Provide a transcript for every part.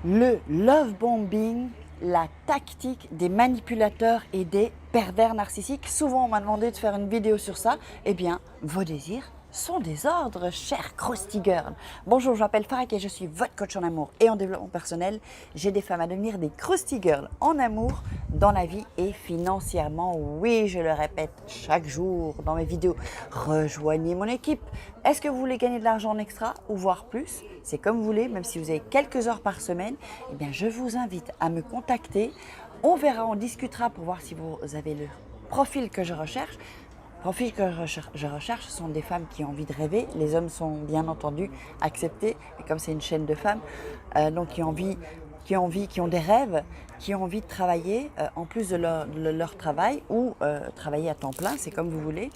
Le love bombing, la tactique des manipulateurs et des pervers narcissiques. Souvent, on m'a demandé de faire une vidéo sur ça. Eh bien, vos désirs sont des ordres, chère Krusty Girl. Bonjour, je m'appelle Farak et je suis votre coach en amour et en développement personnel. J'aide des femmes à devenir des Krusty Girls en amour, dans la vie et financièrement. Oui, je le répète chaque jour dans mes vidéos. Rejoignez mon équipe. Est-ce que vous voulez gagner de l'argent en extra ou voire plus? C'est comme vous voulez, même si vous avez quelques heures par semaine. Eh bien, je vous invite à me contacter. On verra, on discutera pour voir si vous avez le profil que je recherche. Profil que je recherche, ce sont des femmes qui ont envie de rêver. Les hommes sont bien entendu acceptés, et comme c'est une chaîne de femmes, donc qui ont des rêves, qui ont envie de travailler en plus de leur travail ou travailler à temps plein, c'est comme vous voulez,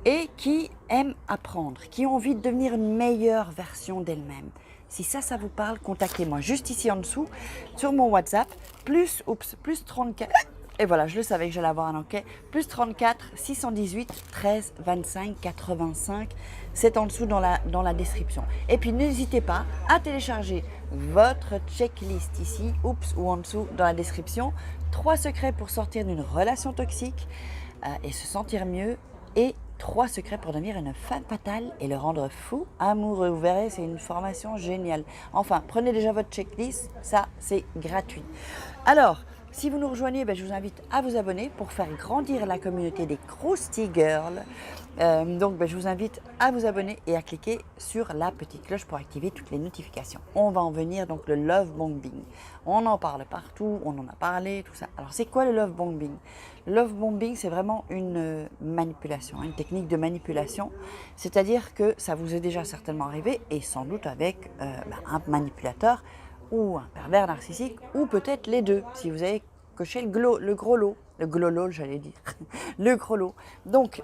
et qui aiment apprendre, qui ont envie de devenir une meilleure version d'elles-mêmes. Si ça vous parle, contactez-moi juste ici en dessous sur mon WhatsApp, plus 34. Et voilà, je le savais que j'allais avoir un OK. Plus 34 618 13 25 85. C'est en dessous dans la description. Et puis n'hésitez pas à télécharger votre checklist ici, ou en dessous dans la description. 3 secrets pour sortir d'une relation toxique et se sentir mieux. Et 3 secrets pour devenir une femme fatale et le rendre fou amoureux. Vous verrez, c'est une formation géniale. Enfin, prenez déjà votre checklist, ça c'est gratuit. Alors, si vous nous rejoignez, je vous invite à vous abonner pour faire grandir la communauté des Krusty Girls. Donc, je vous invite à vous abonner et à cliquer sur la petite cloche pour activer toutes les notifications. On va en venir, donc le love bombing. On en parle partout, on en a parlé, tout ça. Alors, c'est quoi le love bombing? Le love bombing, c'est vraiment une manipulation, une technique de manipulation. C'est-à-dire que ça vous est déjà certainement arrivé, et sans doute avec un manipulateur ou un pervers narcissique, ou peut-être les deux, si vous avez coché le gros lot, j'allais dire, le gros lot. Donc,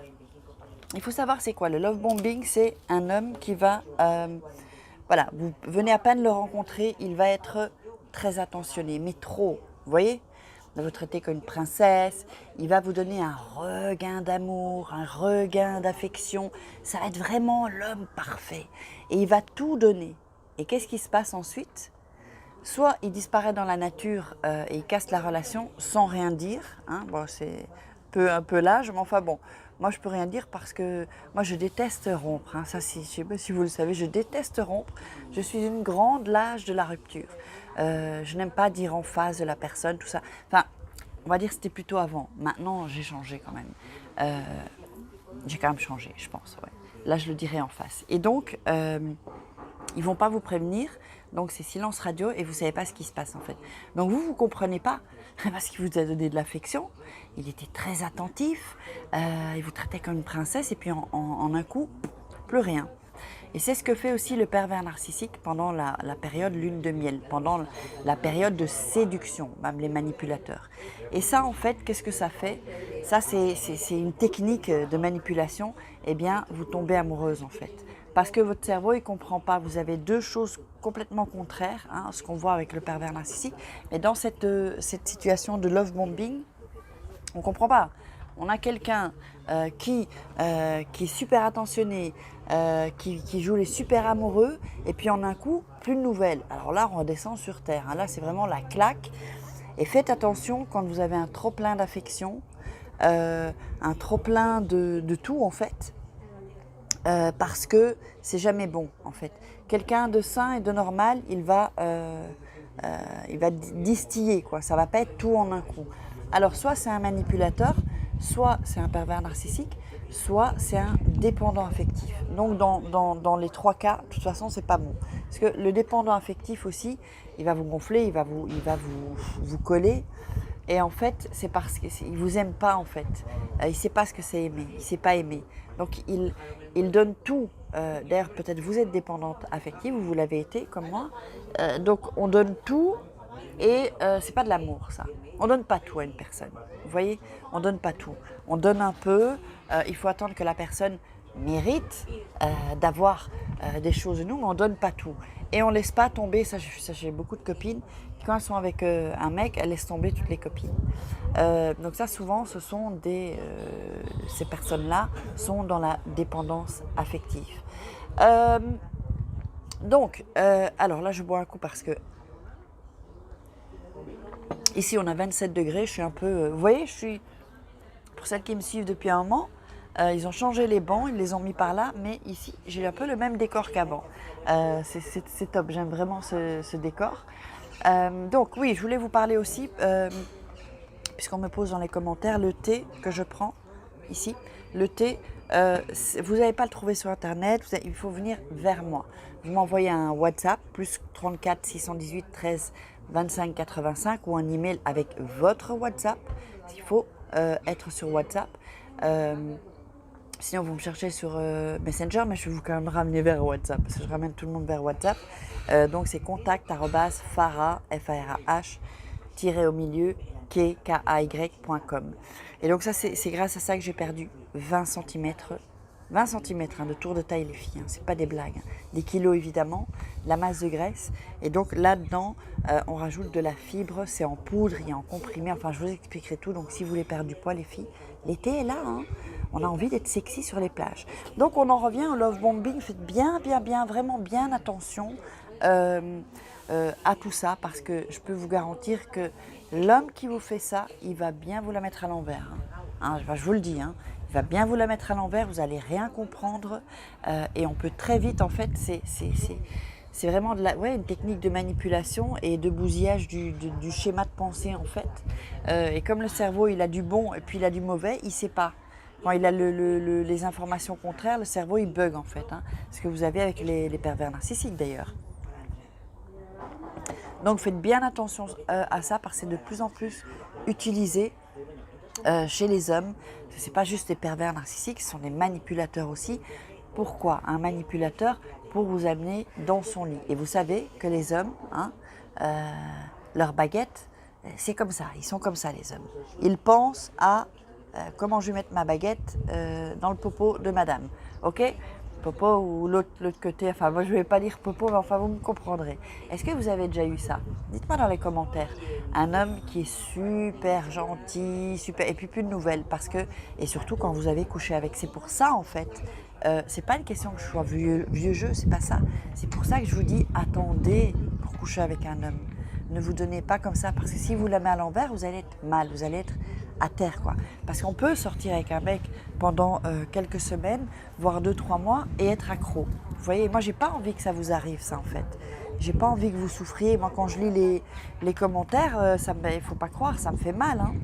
il faut savoir c'est quoi le love bombing. C'est un homme qui va, voilà, vous venez à peine le rencontrer, il va être très attentionné, mais trop, vous voyez? Il va vous traiter comme une princesse, il va vous donner un regain d'amour, un regain d'affection. Ça va être vraiment l'homme parfait, et il va tout donner. Et qu'est-ce qui se passe ensuite? Soit il disparaît dans la nature et il casse la relation sans rien dire. Hein. Bon, c'est un peu l'âge, mais enfin bon, moi je peux rien dire parce que moi je déteste rompre. Hein. Ça, je ne sais pas si vous le savez, je déteste rompre. Je suis une grande lâche de la rupture. Je n'aime pas dire en face de la personne, tout ça. Enfin, on va dire que c'était plutôt avant. Maintenant, j'ai changé quand même. J'ai quand même changé, je pense. Ouais. Là, je le dirai en face. Et donc, ils vont pas vous prévenir, donc c'est silence radio et vous savez pas ce qui se passe en fait. Donc vous comprenez pas, parce qu'il vous a donné de l'affection, il était très attentif, il vous traitait comme une princesse et puis en un coup, plus rien. Et c'est ce que fait aussi le pervers narcissique pendant la période lune de miel, pendant la période de séduction, même les manipulateurs. Et ça en fait, qu'est-ce que ça fait? Ça c'est une technique de manipulation, eh bien vous tombez amoureuse en fait. Parce que votre cerveau, il ne comprend pas. Vous avez deux choses complètement contraires, hein, ce qu'on voit avec le pervers narcissique. Mais dans cette situation de love bombing, on ne comprend pas. On a quelqu'un qui est super attentionné, qui joue les super amoureux, et puis en un coup, plus de nouvelles. Alors là, on redescend sur terre. Hein. Là, c'est vraiment la claque. Et faites attention quand vous avez un trop-plein d'affection, un trop-plein de tout en fait. Parce que c'est jamais bon en fait. Quelqu'un de sain et de normal, il va distiller quoi. Ça va pas être tout en un coup. Alors soit c'est un manipulateur, soit c'est un pervers narcissique, soit c'est un dépendant affectif. Donc dans les 3 cas, de toute façon c'est pas bon. Parce que le dépendant affectif aussi, il va vous gonfler, il va vous coller. Et en fait, c'est parce qu'il vous aime pas en fait. Il sait pas ce que c'est aimer. Il sait pas aimer. Donc il donne tout. D'ailleurs, peut-être vous êtes dépendante affective, vous l'avez été comme moi. Donc on donne tout et c'est pas de l'amour ça. On donne pas tout à une personne. Vous voyez, on donne pas tout. On donne un peu. Il faut attendre que la personne mérite d'avoir des choses de nous, mais on donne pas tout. Et on laisse pas tomber. Ça, j'ai beaucoup de copines. Quand elles sont avec un mec, elles laissent tomber toutes les copines. Donc ça, souvent, ce sont ces personnes-là sont dans la dépendance affective. Alors là, je bois un coup parce que Ici, on a 27 degrés. Je suis un peu... vous voyez, pour celles qui me suivent depuis un moment, ils ont changé les bancs, ils les ont mis par là. Mais ici, j'ai un peu le même décor qu'avant. C'est top, j'aime vraiment ce décor. Donc oui, je voulais vous parler aussi, puisqu'on me pose dans les commentaires, le thé que je prends ici. Le thé, vous n'allez pas le trouver sur Internet, il faut venir vers moi. Vous m'envoyez un WhatsApp, plus 34 618 13 25 85 ou un email avec votre WhatsApp. Il faut être sur WhatsApp. Sinon, vous me cherchez sur Messenger, mais je vais vous quand même ramener vers WhatsApp, parce que je ramène tout le monde vers WhatsApp. Donc, c'est contact@farah, Farah, tiré au milieu, kay.com. Et donc, ça, c'est grâce à ça que j'ai perdu 20 cm. 20 cm de tour de taille, les filles, hein, c'est pas des blagues. Hein. Des kilos, évidemment, la masse de graisse. Et donc, là-dedans, on rajoute de la fibre, c'est en poudre, il y a en comprimé. Enfin, je vous expliquerai tout. Donc, si vous voulez perdre du poids, les filles, l'été est là, hein. On a envie d'être sexy sur les plages. Donc, on en revient au love bombing. Faites bien, vraiment bien attention à tout ça, parce que je peux vous garantir que l'homme qui vous fait ça, il va bien vous la mettre à l'envers. Hein. Je vous le dis, hein. Il va bien vous la mettre à l'envers, vous n'allez rien comprendre et on peut très vite, en fait, c'est vraiment une technique de manipulation et de bousillage du schéma de pensée, en fait. Et comme le cerveau, il a du bon et puis il a du mauvais, il ne sait pas. Quand il a les informations contraires, le cerveau, il bug, en fait. Hein. Ce que vous avez avec les pervers narcissiques, d'ailleurs. Donc, faites bien attention à ça, parce que c'est de plus en plus utilisé chez les hommes. Ce n'est pas juste des pervers narcissiques, ce sont des manipulateurs aussi. Pourquoi? Un manipulateur pour vous amener dans son lit. Et vous savez que les hommes, hein, leur baguette, c'est comme ça. Ils sont comme ça, les hommes. Ils pensent à comment je vais mettre ma baguette dans le popo de madame. Ok? Popo ou l'autre côté, enfin moi je ne vais pas dire popo, mais enfin vous me comprendrez. Est-ce que vous avez déjà eu ça? Dites-moi dans les commentaires. Un homme qui est super gentil, super, et puis plus de nouvelles, parce que, et surtout quand vous avez couché avec, c'est pour ça en fait, c'est pas une question que je sois vieux jeu, c'est pas ça. C'est pour ça que je vous dis, attendez pour coucher avec un homme. Ne vous donnez pas comme ça, parce que si vous la mettez à l'envers, vous allez être mal, vous allez être à terre, quoi. Parce qu'on peut sortir avec un mec pendant quelques semaines, voire 2-3 mois, et être accro. Vous voyez, moi, j'ai pas envie que ça vous arrive, ça, en fait. J'ai pas envie que vous souffriez. Moi, quand je lis les commentaires, il faut pas croire, ça me fait mal, hein.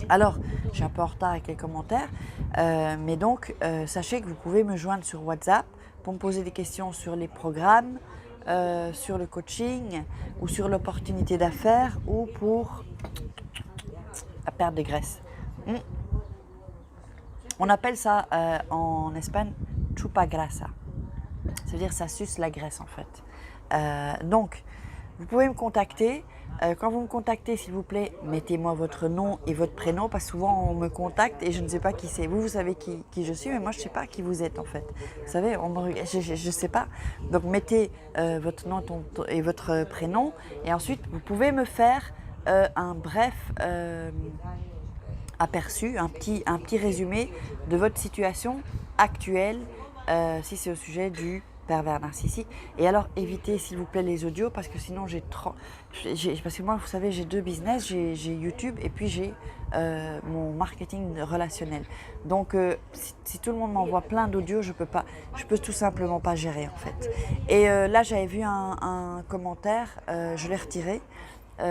Alors, je suis un peu en retard avec les commentaires, mais donc, sachez que vous pouvez me joindre sur WhatsApp pour me poser des questions sur les programmes, sur le coaching, ou sur l'opportunité d'affaires, ou pour la perte de graisse. On appelle ça en Espagne chupa grasa. Ça veut dire ça suce la graisse, en fait. Donc, vous pouvez me contacter. Quand vous me contactez, s'il vous plaît, mettez-moi votre nom et votre prénom, parce que souvent on me contacte et je ne sais pas qui c'est. Vous savez qui je suis, mais moi je ne sais pas qui vous êtes, en fait. Vous savez, je ne sais pas. Donc mettez votre nom et votre prénom, et ensuite vous pouvez me faire un bref aperçu, un petit résumé de votre situation actuelle, si c'est au sujet du pervers narcissique. Et alors évitez s'il vous plaît les audios, parce que sinon parce que moi, vous savez, j'ai 2 business, j'ai YouTube et puis j'ai mon marketing relationnel. Donc si tout le monde m'envoie plein d'audios, je peux tout simplement pas gérer, en fait. Et là, j'avais vu un commentaire, je l'ai retiré,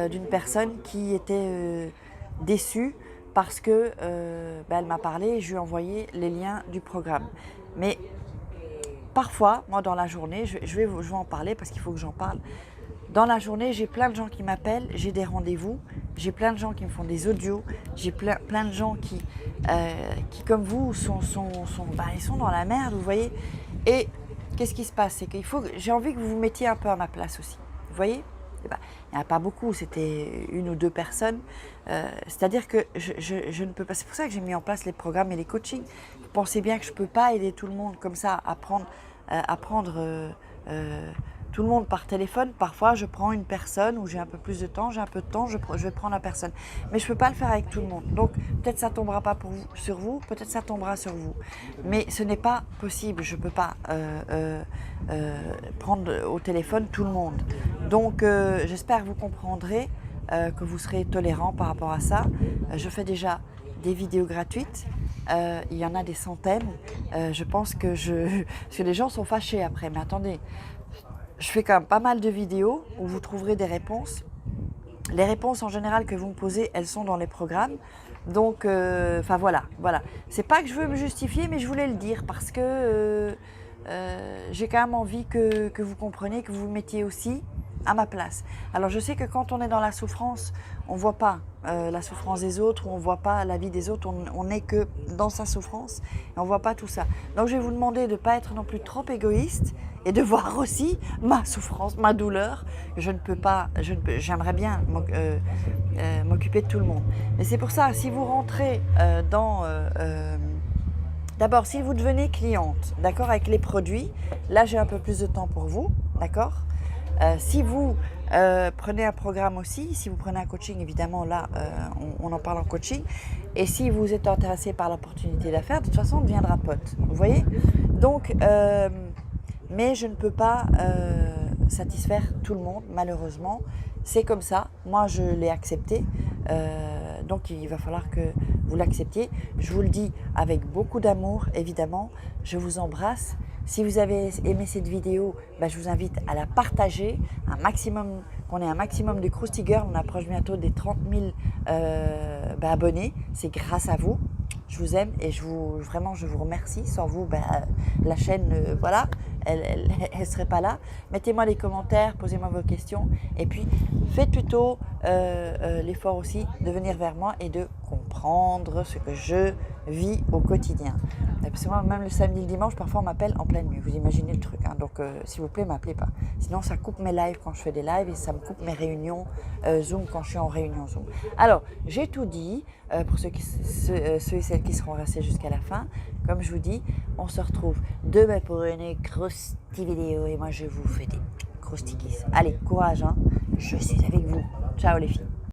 d'une personne qui était déçue parce que elle m'a parlé et je lui ai envoyé les liens du programme. Mais parfois, moi dans la journée, je vais en parler parce qu'il faut que j'en parle. Dans la journée, j'ai plein de gens qui m'appellent, j'ai des rendez-vous, j'ai plein de gens qui me font des audios, j'ai plein de gens qui comme vous, ils sont dans la merde, vous voyez. Et qu'est-ce qui se passe? C'est j'ai envie que vous vous mettiez un peu à ma place aussi, vous voyez. Il n'y en a pas beaucoup, c'était 1 ou 2 personnes. C'est-à-dire que je ne peux pas. C'est pour ça que j'ai mis en place les programmes et les coachings. Vous pensez bien que je ne peux pas aider tout le monde comme ça à prendre tout le monde par téléphone. Parfois, je prends une personne où j'ai un peu plus de temps, j'ai un peu de temps, je vais prendre la personne. Mais je ne peux pas le faire avec tout le monde. Donc, peut-être ça ne tombera pas sur vous, peut-être ça tombera sur vous. Mais ce n'est pas possible, je ne peux pas prendre au téléphone tout le monde. Donc, j'espère que vous comprendrez que vous serez tolérants par rapport à ça. Je fais déjà des vidéos gratuites. Il y en a des centaines. Je pense que parce que les gens sont fâchés après. Mais attendez, je fais quand même pas mal de vidéos où vous trouverez des réponses. Les réponses en général que vous me posez, elles sont dans les programmes. Donc, enfin voilà. C'est pas que je veux me justifier, mais je voulais le dire parce que j'ai quand même envie que vous compreniez, que vous vous mettiez aussi à ma place. Alors je sais que quand on est dans la souffrance, on ne voit pas la souffrance des autres, ou on ne voit pas la vie des autres, on n'est que dans sa souffrance et on ne voit pas tout ça. Donc je vais vous demander de ne pas être non plus trop égoïste et de voir aussi ma souffrance, ma douleur. J'aimerais bien m'occuper de tout le monde. Mais c'est pour ça, si vous rentrez d'abord, si vous devenez cliente, d'accord, avec les produits, là j'ai un peu plus de temps pour vous, d'accord. Si vous prenez un programme aussi, si vous prenez un coaching, évidemment, là, on en parle en coaching. Et si vous êtes intéressé par l'opportunité d'affaires, de toute façon, on deviendra pote. Vous voyez? Donc, mais je ne peux pas satisfaire tout le monde, malheureusement. C'est comme ça. Moi, je l'ai accepté. Donc, il va falloir que vous l'acceptiez. Je vous le dis avec beaucoup d'amour, évidemment. Je vous embrasse. Si vous avez aimé cette vidéo, je vous invite à la partager, qu'on ait un maximum de Krusty Girl. On approche bientôt des 30 000 abonnés. C'est grâce à vous. Je vous aime et vraiment je vous remercie. Sans vous, la chaîne, elle ne serait pas là. Mettez-moi des commentaires, posez-moi vos questions. Et puis, faites plutôt l'effort aussi de venir vers moi et de comprendre ce que je vis au quotidien. Parce que moi, même le samedi et le dimanche, parfois on m'appelle en pleine nuit. Vous imaginez le truc. Donc, s'il vous plaît, m'appelez pas. Sinon, ça coupe mes lives quand je fais des lives et ça me coupe mes réunions Zoom quand je suis en réunion Zoom. Alors, j'ai tout dit pour ceux et celles qui seront restés jusqu'à la fin. Comme je vous dis, on se retrouve demain pour une grosse vidéo et moi, je vous fais des grosses kiss. Allez, courage, hein. Je suis avec vous. Ciao les filles.